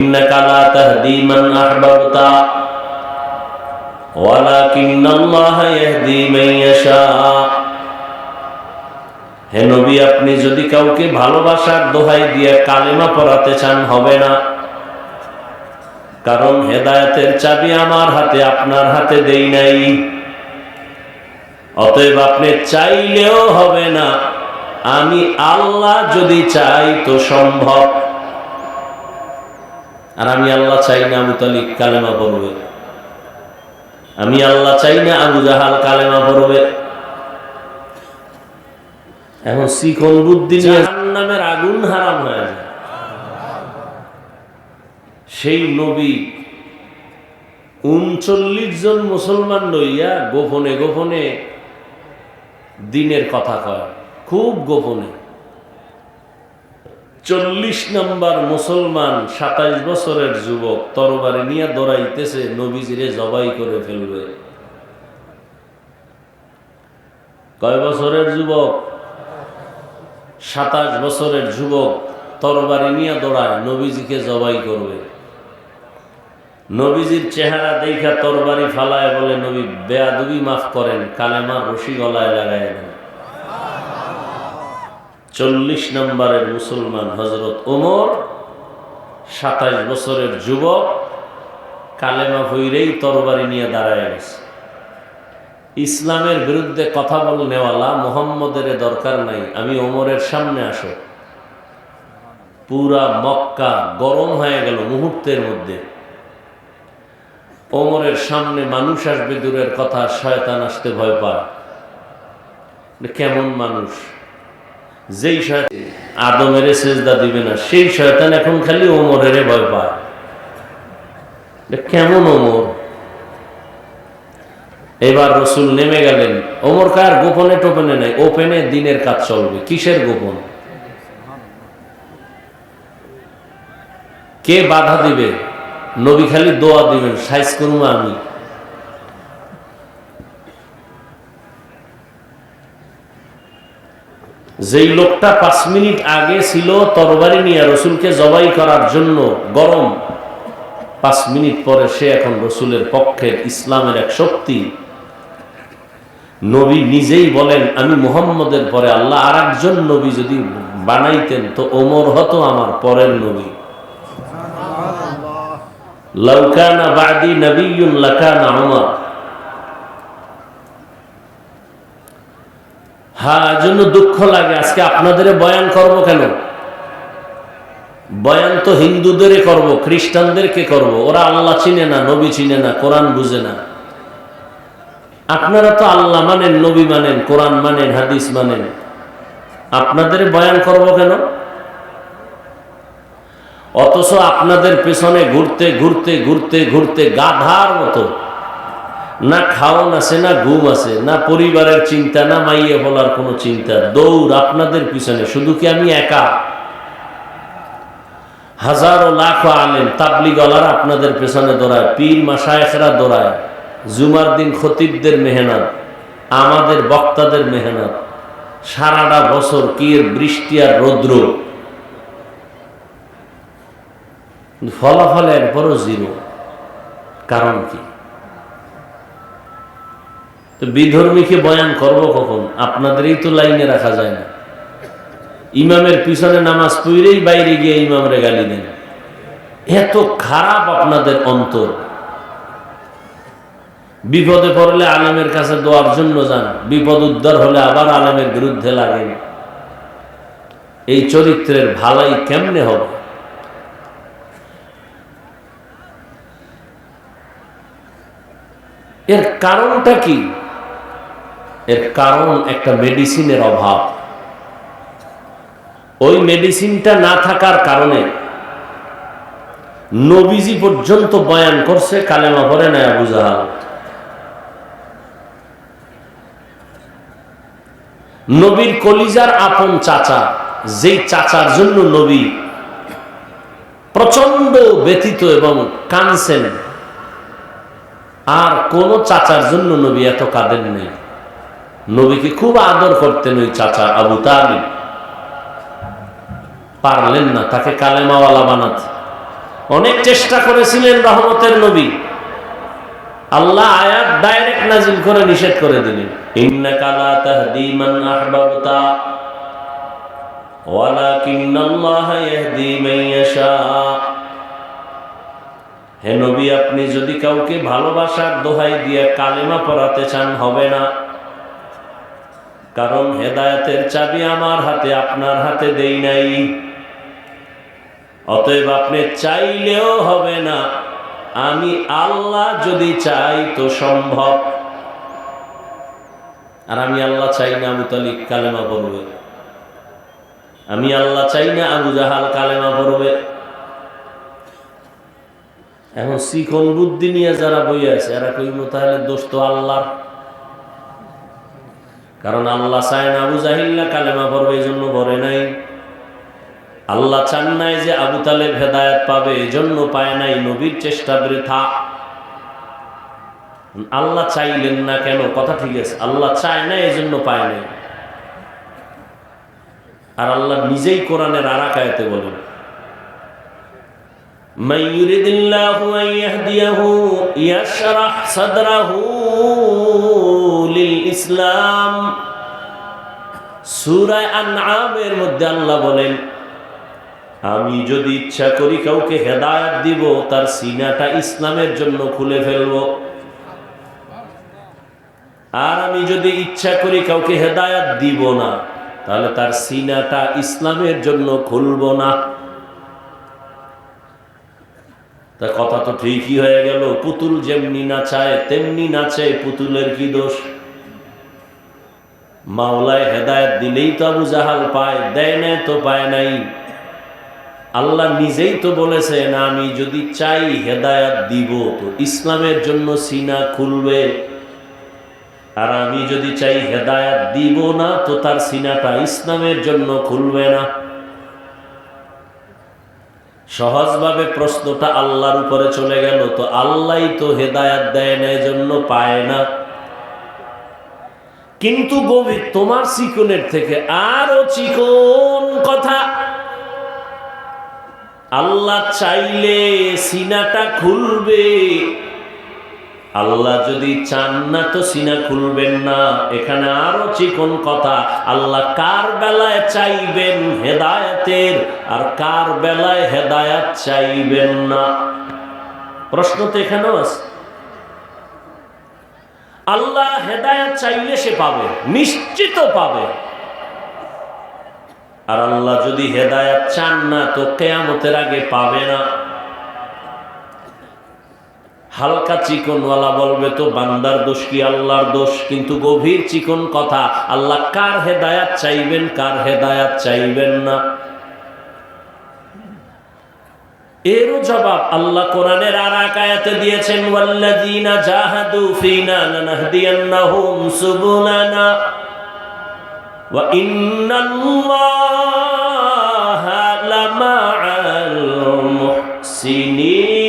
إنك لا تهدي من أحببت ولكن الله يهدي من يشاء। হে নবী, আপনি যদি কাউকে ভালোবাসার দোহাই দিয়ে কালেমা পড়াতে চান হবে না, কারণ হেদায়েতের চাবি আমার হাতে, আপনার হাতে দেই নাই। অতএব আপনি চাইলেও হবে না, আমি আল্লাহ যদি চাই তো সম্ভব। আর আমি আল্লাহ চাই না আবু তালিব কালেমা পড়বে, আমি আল্লাহ চাই না আবু জাহাল কালেমা পড়বে। এখন শিখন বুদ্ধি জাহান্নামের আগুন হারাম হয়ে যায়। সেই নবী ৩৯ জন মুসলমান লইয়া গোপনে গোপনে দিনের কথা কয়, খুব গোপনে। ৪০ নম্বর মুসলমান ২৭ বছরের যুবক তরবারি নিয়ে দৌড়াইতেছে নবীজিরে জবাই করে ফেলবে। কয় বছরের যুবক? ২৭ বছরের যুবক তরবারি নিয়ে দৌড়ায় নবীজিকে জবাই করবে। নবীজির চেহারা দেখা তরবারি ফালায় বলে, নবী বেয়াদবি মাফ করেন, কালেমা রশি গলায় লাগায় দেন। ৪০ নম্বরের মুসলমান হযরত ওমর ২৭ বছরের যুবক কালেমা হইরেই তরবারি নিয়ে দাঁড়ায় গেছে। ইসলামের বিরুদ্ধে কথা বলনেওয়ালা মুহাম্মদের দরকার নাই, আমি ওমরের সামনে আসো। পুরা মক্কা গরম হয়ে গেল মুহূর্তের মধ্যে। ওমরের সামনে মানুষ আসবে দূরের কথা, শয়তান আসতে ভয় পায়। কেমন মানুষ? যেই শয়তান আদমের সেজদা দিবে না, সেই শয়তান এখন খালি ওমরের ভয় পায়। কেমন ওমর? এবার রসুল নেমে গেলেন। ওমর কার গোপনে টোপনে নাই, ওপেনে দিনের কাজ চলবে। কিসের গোপন? কে বাধা দিবে? নবী খালি দোয়া দিবেন, সাইজ করুম আমি। যেই লোকটা ৫ মিনিট আগে ছিল তরবারি নিয়ে রসুলকে জবাই করার জন্য গরম, ৫ মিনিট পরে সে এখন রসুলের পক্ষের, ইসলামের এক শক্তি। নবী নিজেই বলেন, আমি মুহাম্মদের পরে আল্লাহ আর একজন নবী যদি বানাইতেন তো ওমর হতো আমার পরের নবী। লাউ কানা বাদি নবিয়্যুন লাকানা ওমর। হ্যাঁ, জন্য দুঃখ লাগে আজকে আপনাদের বয়ান করব কেন? বয়ান তো হিন্দুদের করব, খ্রিস্টানদেরকে করব। ওরা আল্লাহ চিনে না, নবী চিনে না, কোরআন বুঝে না। আপনারা তো আল্লাহ মানেন, নবী মানেন, কোরআন মানেন, হাদিস মানেন। আপনাদের বয়ান করব কেন? অথচ আপনাদের পেছনে ঘুরতে ঘুরতে ঘুরতে ঘুরতে গাধার মতো, না খাওন আছে, না ঘুম আছে, না পরিবারের চিন্তা, না মাইয়ে বলার কোনো চিন্তা, দৌড় আপনাদের পিছনে। শুধু কি আমি একা? হাজারো লাখো আলেম তাবলীগওয়ালারা আপনাদের পেছনে দৌড়ায়, পীর মাশায়েখরা দৌড়ায়। জুমার দিন খতিবদের মেহনত, আমাদের বক্তাদের মেহনত, সারাটা বছর কি বৃষ্টি আর রৌদ্র, ফলাফল এরপরও জিরো। কারণ কি? তো বিধর্মীকে বয়ান করব কখন? আপনাদেরই তো লাইনে রাখা যায় না। ইমামের পিছনে নামাজ পড়েই বাইরে গিয়ে ইমামরে গালি দেন। এত খারাপ আপনাদের অন্তর। বিপদে পড়লে আলেমের কাছে দোয়ার জন্য যান, বিপদ উদ্ধার হলে আবার আলেমের বিরুদ্ধে লাগেন। এই চরিত্রের ভালাই কেমনে হবে? এর কারণটা কি? এর কারণ একটা মেডিসিনের অভাব। ওই মেডিসিনটা না থাকার কারণে নবীজি পর্যন্ত বয়ান করছে, কালেমা পড়ে না আবু জাহাল। নবীর কলিজার আপন চাচা, যেই চাচার জন্য নবী প্রচন্ড ব্যথিত এবং কাঁদছেন, আর কোন চাচার জন্য নবী এত কাঁদেন নেই। নবীকে খুব আদর করতেন ওই চাচা আবু তালিব। পারলেন না তাকে কালেমাওয়ালা বানাতে। অনেক চেষ্টা করেছিলেন রহমতের নবী, আল্লাহ আয়াত ডাইরেক্ট নাজিল করে নিষেধ করে দিলেন, ইন্নাকা লা তাহদি মান আহবাবতা ওয়ালাকিন্নাল্লাহা ইয়াহদি মান ইয়াশা। হে নবী, আপনি যদি কাউকে ভালোবাসার দোহাই দিয়ে কালেমা পড়াতে চান হবে না, কারণ হেদায়েতের চাবি আমার হাতে, আপনার হাতে দেই নাই। অতএব আপনি চাইলেও হবে না, আমি আল্লাহ যদি চাই তো সম্ভব। আর আমি আল্লাহ চাই না আবু তালিব কালেমা পড়বে, আমি আল্লাহ চাই না আবু জাহাল কালেমা পড়বে। এখন শিখন বুদ্ধি নিয়ে যারা বই আছে এরা কইব তাহলে দোষ তো আল্লাহর, কারণ আল্লাহ চায় না আবু জাহিল্লা কালেমা পড়বে, এই জন্য পড়ে নাই। আল্লাহ চান নাই যে আবু তালেব হেদায়েত পাবে, এই জন্য পায় নাই, নবীর চেষ্টা বৃথা। আল্লাহ চাইলেন না কেন? কথা ঠিক আছে, আল্লাহ চায় না এই জন্য পায় নাই। আর আল্লাহ নিজেই কোরআনের আরেক আয়াতে বলেন, মান ইউরিদিল্লাহু আন ইয়াহদিয়াহু ইয়াশরাহ সাদরাহু লিল ইসলাম। সূরা আনআমের মধ্যে আল্লাহ বলেন, আমি যদি ইচ্ছা করি কাউকে হেদায়েত দিব, তার সিনাটা ইসলামের জন্য খুলে ফেলব। আর আমি যদি ইচ্ছা করি কাউকে হেদায়েত দিব না, তাহলে তার সিনাটা ইসলামের জন্য খুলব না। তা কথা তো ঠিকই হয়ে গেল, পুতুল যেমনি নাচায় তেমনি নাচে, পুতুলের কি দোষ? মাওলায় হেদায়েত দিলেই তো আবু জাহাল পায়, দেয় না তো পায় নাই। আল্লাহ নিজেই তো বলেছেন, আমি যদি চাই হেদায়েত দিব তো ইসলামের জন্য সিনা খুলবে, আর আমি যদি চাই হেদায়েত দিব না তো তার সিনাটা ইসলামের জন্য খুলবে না। সহজভাবে প্রশ্নটা আল্লাহর উপরে চলে গেল, তো আল্লাহই তো হেদায়েত দেয় না, এজন্য পায় না। কিন্তু গভীর তোমার চিকনের থেকে আরো চিকন কথা, আল্লাহ চাইলে সিনাটা খুলবে, আল্লাহ যদি চান না তো সিনা খুলবেন না। এখানে আরো চিকন কথা, আল্লাহ কার বেলায় চাইবেন হেদায়েতের, আর কার বেলায় হেদায়েত চাইবেন না। প্রশ্ন তো এখানেও আছে। আল্লাহ হেদায়েত চাইলে সে পাবে, নিশ্চিত পাবে। আর আল্লাহ যদি হেদায়েত চান না তো কিয়ামতের আগে পাবে না। হালকা চিকনওয়ালা বলবে তো বান্দার দোষ কি আল্লাহর দোষ, কিন্তু গভীর চিকন কথা, আল্লাহ কার হেদায়েত চাইবেন কার হেদায়েত চাইবেন না, এরও জবাব আল্লাহ কোরআনের আরেক আয়াতে দিয়েছেন, ওয়াল্লাযীনা জাহাদু ফীনা লানাহদিয়ান্নাহুম সুবুলানা ওয়া ইন্নাল্লাহা লামাআল মুহসিনিন।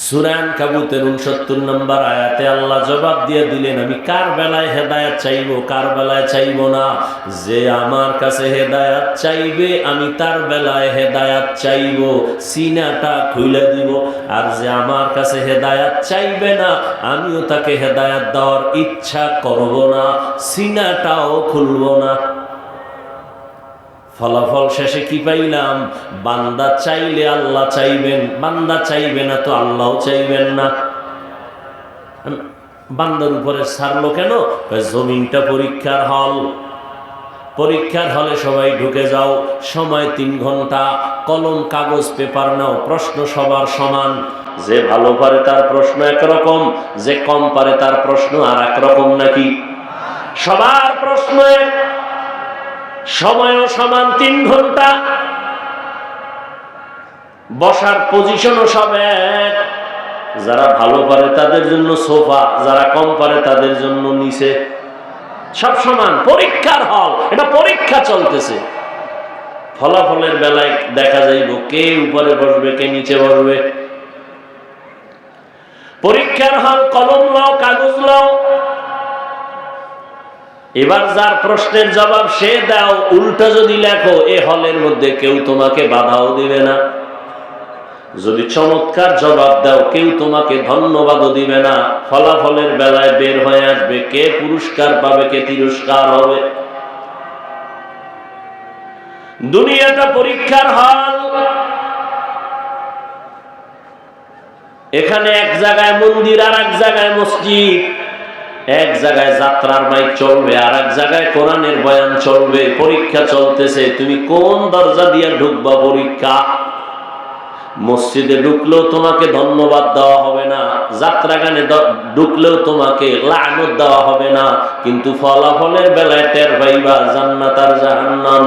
সূরা আনকাবুতের 69 নম্বর আয়াতে আল্লাহ জবাব দিয়ে দিলেন, আমি কার বেলায় হেদায়েত চাইবো কার বেলায় চাইবো না। যে আমার কাছে হেদায়েত চাইবে আমি তার বেলায় হেদায়েত চাইবো, সিনাটা খুলে দিব। আর যে আমার কাছে হেদায়েত চাইবে না, আমিও তাকে হেদায়েত দেওয়ার ইচ্ছা করব না, সিনাটাও খুলব না। ফলাফল শেষে কি পাইলাম? বান্দা চাইলে আল্লাহ চাইবেন, বান্দা চাইবে না তো আল্লাহও চাইবেন না। বান্দার উপরে ছাড়লো কেন? জমিনটা পরীক্ষার হল, পরীক্ষার হলে সবাই ঢুকে যাও, সময় 3 ঘন্টা, কলম কাগজ পেপার নাও, প্রশ্ন সবার সমান। যে ভালো পারে তার প্রশ্ন একরকম, যে কম পারে তার প্রশ্ন আর একরকম নাকি? সবার প্রশ্ন এক, সময়ও সমান 3 ঘন্টা, বসার পজিশনও সব এক। যারা ভালো পারে তাদের জন্য সোফা, যারা কম পারে তাদের জন্য নিচে, সব সমান। পরীক্ষার হল, এটা পরীক্ষা চলতেছে। ফলাফলের বেলায় দেখা যাইব কে উপরে বসবে কে নিচে বসবে। পরীক্ষার হল, কলম লাও কাগজ লাও, এবার যার প্রশ্নের জবাব সে দাও, উল্টা যদি লেখো এ হলের মধ্যে কেউ তোমাকে বাধাও দিবে না। যদি চমৎকার জবাব দাও কেউ তোমাকে ধন্যবাদও দিবে না। ফলাফলের বেলায় বের হয়ে আসবে কে পুরস্কার পাবে কে তিরস্কার হবে। দুনিয়াটা পরীক্ষার হল। এখানে এক জায়গায় মন্দির আর এক জায়গায় মসজিদ, এক জায়গায় যাত্রার মাইক চলবে আর এক জায়গায় কোরআনের বয়ান চলবে। পরীক্ষা চলতেছে, তুমি কোন দরজা দিয়ে ঢুকবা পরীক্ষা। মসজিদে ঢুকলেও তোমাকে ধন্যবাদ দেওয়া হবে না, যাত্রা গানে ঢুকলেও তোমাকে লানত দেওয়া হবে না, কিন্তু ফলাফলের বেলায় টের পাইবা জান্নাত আর জাহান্নাম।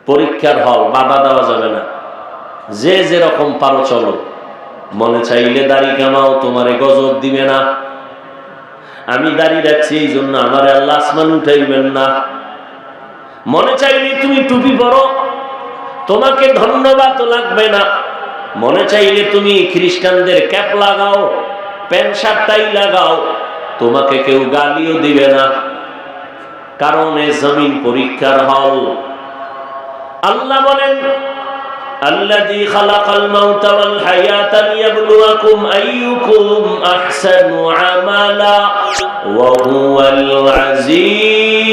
পরীক্ষার হল, বাধা দেওয়া যাবে না। যে যেরকম পারো চলো, মনে চাইলে দাড়ি কামাও, তোমারে গজব দিবে না। আমি দাড়ি রাখছি এই জন্য আমার আল্লাহ আসমান উঠাইবেন না। মনে চাইলে তুমি টুপি পরো, তোমাকে ধন্যবাদ লাগবে না। মনে চাইলে তুমি খ্রিস্টানদের ক্যাপ লাগাও, প্যান্ট শার্ট টাই লাগাও, তোমাকে কেউ গালিও দিবে না, কারণ এ জমিন পরীক্ষার হল। আল্লাহ বলেন আল্লাযী খালাকাল মাউতা ওয়াল হায়াতা লিয়াবলুয়াকুম আইয়ুকুম আহসানু আমালা ওয়া হুয়াল আজিজুল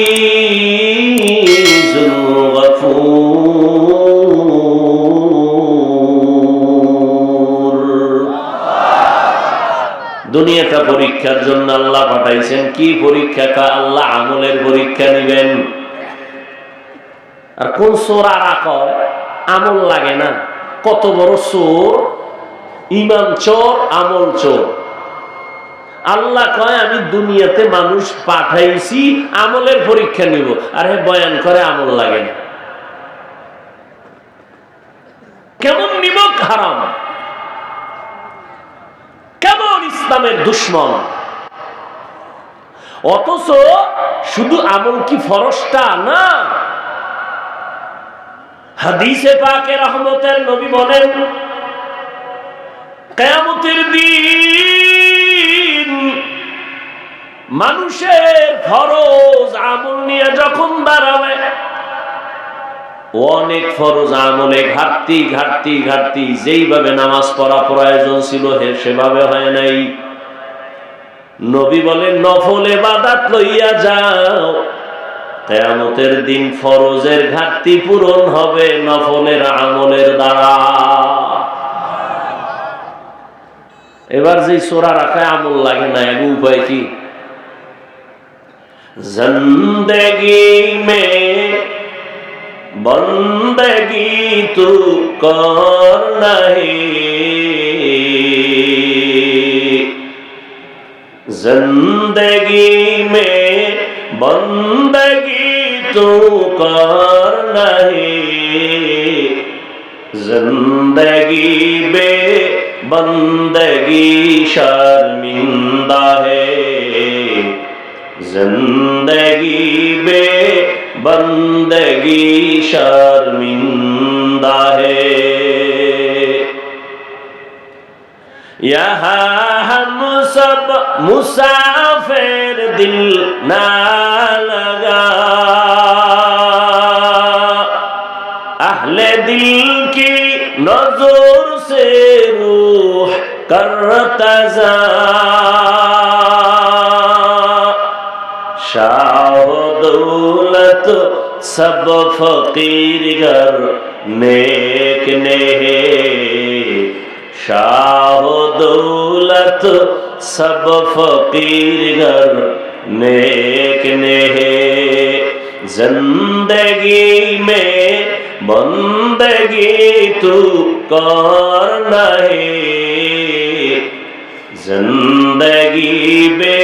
গফুর। দুনিয়াটা পরীক্ষার জন্য আল্লাহ পাঠাইছেন। কি পরীক্ষা? আল্লাহ আমলের পরীক্ষা নেবেন। আর কোন চোরারা কয় আমল লাগে না? কত বড় চোর! ইমান চোর, আমল চোর। আল্লাহ কয় আমি দুনিয়াতে মানুষ পাঠাইছি আমলের পরীক্ষা নিব, আর হে বয়ান করে আমল লাগে না। কেমন নিমক হারাম, কেমন ইসলামের দুশ্মন। অথচ শুধু আমল কি ফরজটা না, হাদিসে পাকে রহমতের নবী বলেন কিয়ামতের দিন মানুষের ফরজ আমল নিয়ে যখন দাঁড়াবে, অনেক ফরজ আমলে ঘাটতি ঘাটতি ঘাটতি, যেইভাবে নামাজ পড়া প্রয়োজন ছিল সেভাবে হয় নাই। নবী বলেন নফল ইবাদত লইয়া যাও, কিয়ামতের দিন ফরজের ঘাটতি পূরণ হবে নফলের আমলের দ্বারা। এবার যে সোরা রাখায় আমল লাগে না, এর উপায় কি? জিন্দেগি মে বন্দেগি তু কর নাহি, জিন্দেগি মে বন্দেগি तू कर नहीं, जिंदगी बे बंदगी शर्मिंदा है, जिंदगी बे बंदगी शर्मिंदा है। यहाँ हम सब मुसाफिर दिल ना लगा, अहले दिल की नजर से रूह करता जा, शाह दौलत सब फकीर घर नेक ने, शाह दौलत सब फकीर घर नेक ने, जिंदगी में बंदगी तू कर नहीं, जिंदगी बे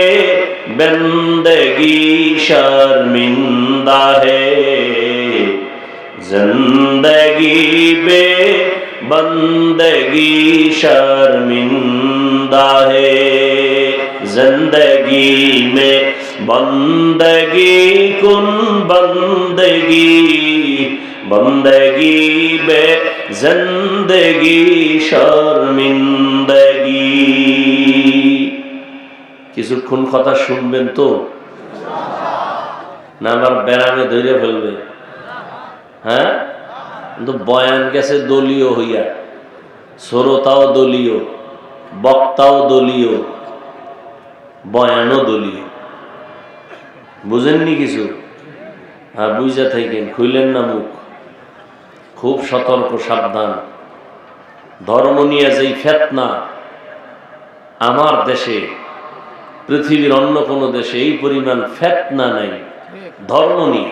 बंदगी शर्मिंदा है, जिंदगी बे बंदगी शर्मिंदा है, जिंदगी में बंदगी कुन बंदगी, बंदगी बे जिंदगी शर्मिंदगी। কিছুক্ষণ কথা শুনবেন তো, না আবার ব্যারামে ধরে ফেলবে? হ্যাঁ, কিন্তু বয়ান গেছে দলীয় হইয়া, শ্রোতাও দলীয়, বক্তাও দলীয়, বয়ানও দলীয়। বুঝেননি কিছু? হ্যাঁ, বুঝা থাকেন, খুইলেন না মুখ। খুব সতর্ক, সাবধান। ধর্ম নিয়ে যেই ফেতনা, আমার দেশে, পৃথিবীর অন্য কোনো দেশে এই পরিমাণ ফেতনা নাই ধর্ম নিয়ে।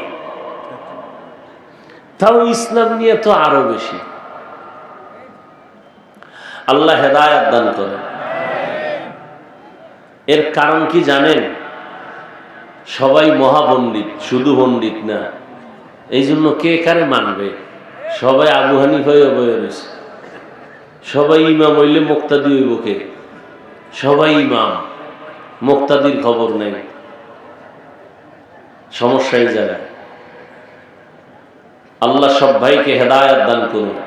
তাও ইসলাম নিয়ে তো আরো বেশি। আল্লাহ হেদায়েত দান করেন। এর কারণ কি জানেন? সবাই মহাপণ্ডিত, শুধু পণ্ডিত না। এই জন্য কে কারে মানবে? সবাই আবু হানিফা হয়ে বয়ে রয়েছে। সবাই ইমাম হইলে মুক্তাদি হইব কে? সবাই ইমাম, মুক্তাদির খবর নেই। সমস্যা এই জায়গায়। আল্লাহ সব ভাইকে হেদায়েত দান করুন।